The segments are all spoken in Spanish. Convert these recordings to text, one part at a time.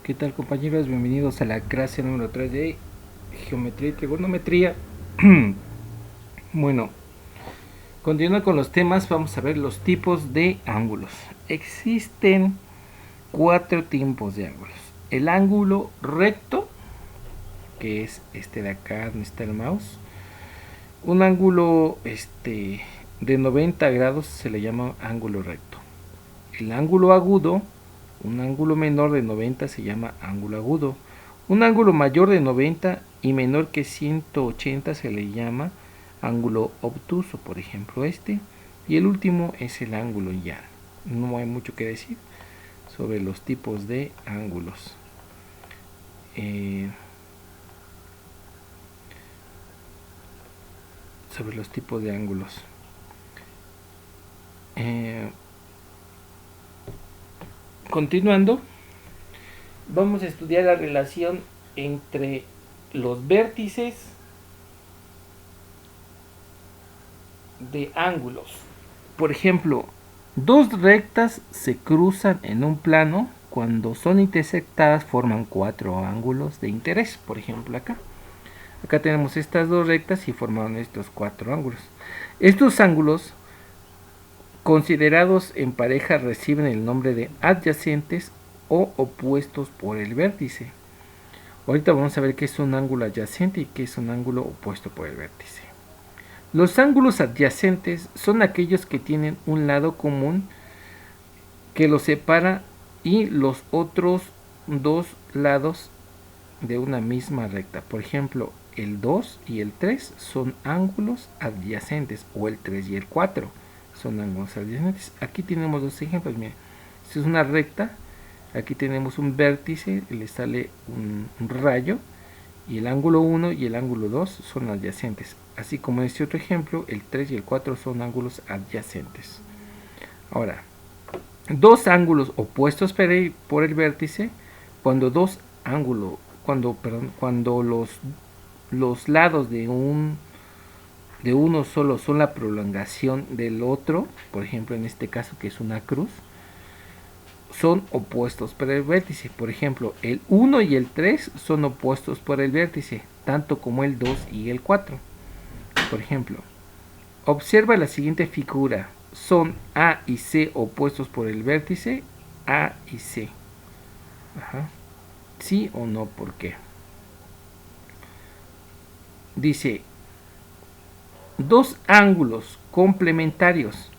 ¿Qué tal, compañeros? Bienvenidos a la clase número 3 de Geometría y Trigonometría. Bueno, continuando con los temas, vamos a ver los tipos de ángulos. Existen 4 tipos de ángulos. El ángulo recto, que es este de acá donde está el mouse. Un ángulo de 90 grados se le llama ángulo recto. El ángulo agudo, un ángulo menor de 90 se llama ángulo agudo. Un ángulo mayor de 90 y menor que 180 se le llama ángulo obtuso, por ejemplo este. Y el último es el ángulo llano. No hay mucho que decir sobre los tipos de ángulos. Sobre los tipos de ángulos. Continuando, vamos a estudiar la relación entre los vértices de ángulos. Por ejemplo, dos rectas se cruzan en un plano. Cuando son intersectadas forman 4 ángulos de interés. Por ejemplo, acá tenemos estas dos rectas y formaron estos 4 ángulos. Estos ángulos considerados en pareja reciben el nombre de adyacentes o opuestos por el vértice. Ahorita vamos a ver qué es un ángulo adyacente y qué es un ángulo opuesto por el vértice. Los ángulos adyacentes son aquellos que tienen un lado común que los separa y los otros dos lados de una misma recta. Por ejemplo, el 2 y el 3 son ángulos adyacentes, o el 3 y el 4 son ángulos adyacentes. Aquí tenemos dos ejemplos. Miren, esta es una recta, aquí tenemos un vértice, le sale un rayo, y el ángulo 1 y el ángulo 2 son adyacentes. Así como en este otro ejemplo, el 3 y el 4 son ángulos adyacentes. Ahora, dos ángulos opuestos por el vértice, cuando los lados de uno solo son la prolongación del otro, por ejemplo en este caso que es una cruz, son opuestos por el vértice. Por ejemplo, el 1 y el 3 son opuestos por el vértice, tanto como el 2 y el 4. Por ejemplo, observa la siguiente figura. Son A y C opuestos por el vértice, A y C. ¿Sí o no? ¿Por qué? Dice, dos ángulos complementarios.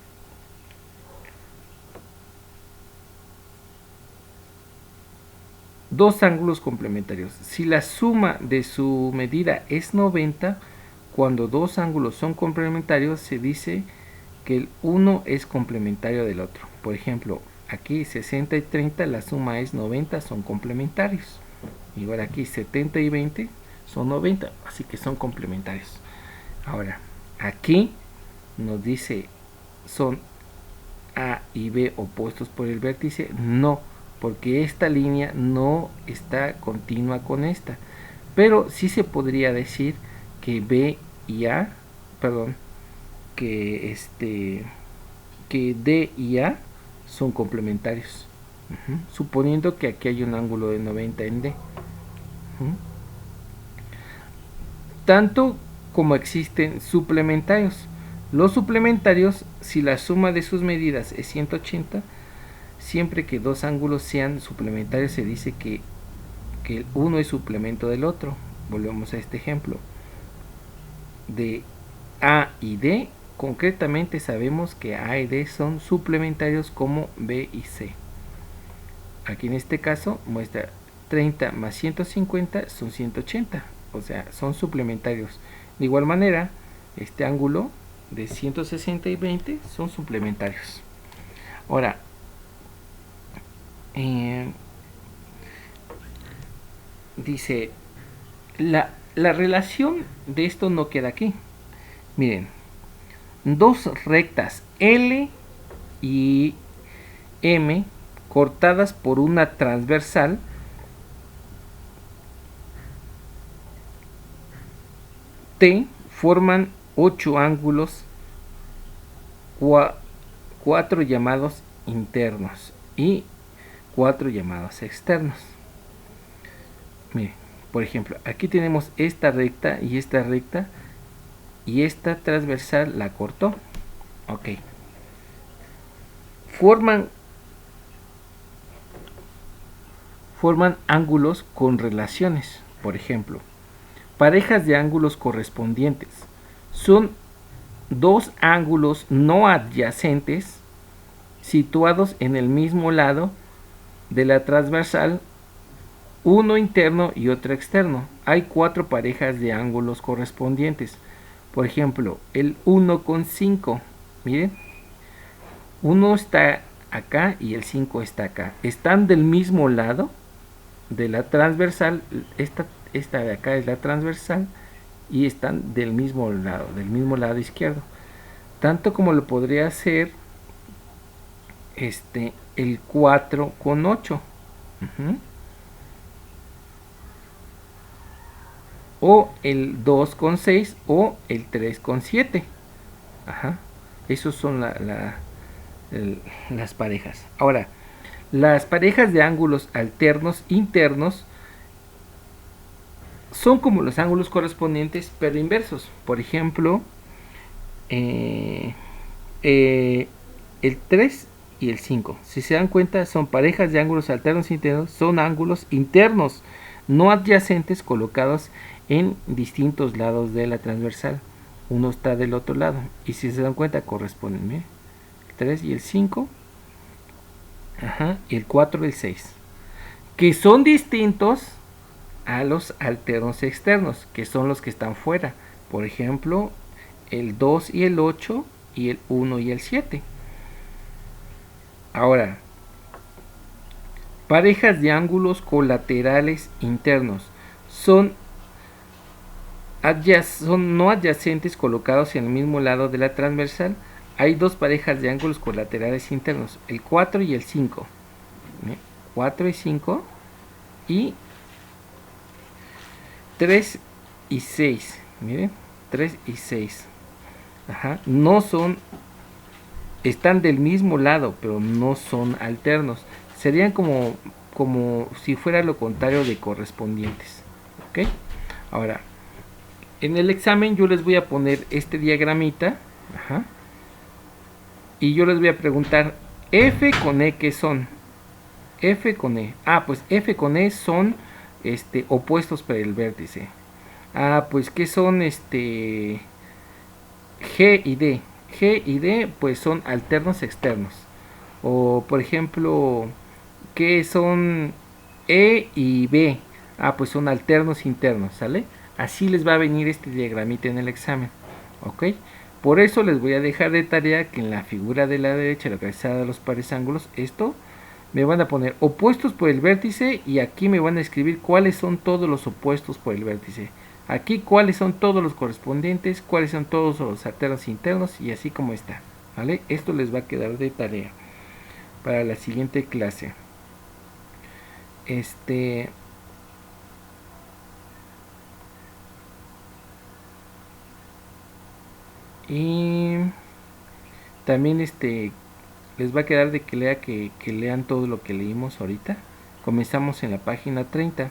Dos ángulos complementarios. Si la suma de su medida es 90, cuando dos ángulos son complementarios se dice que el uno es complementario del otro. Por ejemplo, aquí 60 y 30, la suma es 90, son complementarios. Igual aquí 70 y 20 son 90, así que son complementarios. Ahora, aquí nos dice, ¿son A y B opuestos por el vértice? No, porque esta línea no está continua con esta. Pero sí se podría decir que B y A, perdón, que D y A son complementarios. Suponiendo que aquí hay un ángulo de 90 en D. Tanto como existen suplementarios. Los suplementarios, si la suma de sus medidas es 180, siempre que dos ángulos sean suplementarios se dice que uno es suplemento del otro. Volvemos a este ejemplo. De A y D, concretamente sabemos que A y D son suplementarios como B y C. Aquí en este caso muestra 30 más 150 son 180, o sea, son suplementarios. De igual manera, este ángulo de 160 y 20 son suplementarios. Ahora, dice, la relación de esto no queda aquí. Miren, dos rectas L y M cortadas por una transversal T forman 8 ángulos, 4 llamados internos y 4 llamados externos. Mire, por ejemplo, aquí tenemos esta recta y esta transversal la cortó. Ok. Forman ángulos con relaciones. Por ejemplo, parejas de ángulos correspondientes. Son dos ángulos no adyacentes situados en el mismo lado de la transversal, uno interno y otro externo. Hay 4 parejas de ángulos correspondientes. Por ejemplo, el 1 con 5. Miren, 1 está acá y el 5 está acá. Están del mismo lado de la transversal. Esta de acá es la transversal y están del mismo lado izquierdo. Tanto como lo podría hacer el 4 con 8. O el 2 con 6 o el 3 con 7. Ajá. Esos son las parejas. Ahora, las parejas de ángulos alternos internos son como los ángulos correspondientes pero inversos. Por ejemplo, el 3 y el 5. Si se dan cuenta, son parejas de ángulos alternos internos, son ángulos internos, no adyacentes, colocados en distintos lados de la transversal. Uno está del otro lado. Y si se dan cuenta, corresponden. El 3 y el 5. Ajá, y el 4 y el 6. Que son distintos a los alternos externos, que son los que están fuera. Por ejemplo, el 2 y el 8 y el 1 y el 7. Ahora, parejas de ángulos colaterales internos son no adyacentes, colocados en el mismo lado de la transversal. Hay 2 parejas de ángulos colaterales internos, el 4 y el 5. 4 y 5 y 3 y 6. Miren, 3 y 6. Ajá. No son, están del mismo lado, pero no son alternos. Serían como si fuera lo contrario de correspondientes. ¿Ok? Ahora, en el examen yo les voy a poner este diagramita. Ajá. Y yo les voy a preguntar, F con E, ¿qué son? F con E. Ah, pues F con E son opuestos para el vértice. Ah, pues ¿qué son G y D? G y D pues son alternos externos. O por ejemplo, ¿qué son E y B? Ah, pues son alternos internos, ¿sale? Así les va a venir este diagramita en el examen. ¿Ok? Por eso les voy a dejar de tarea que en la figura de la derecha localizada de los pares ángulos, esto me van a poner opuestos por el vértice y aquí me van a escribir cuáles son todos los opuestos por el vértice. Aquí cuáles son todos los correspondientes, cuáles son todos los alternos internos y así como está. ¿Vale? Esto les va a quedar de tarea para la siguiente clase. Y también les va a quedar de que lean todo lo que leímos ahorita. Comenzamos en la página 30.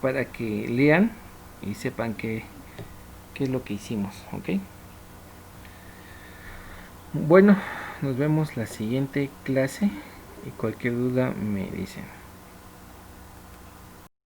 Para que lean y sepan qué es lo que hicimos, ¿ok? Bueno, nos vemos la siguiente clase y cualquier duda me dicen.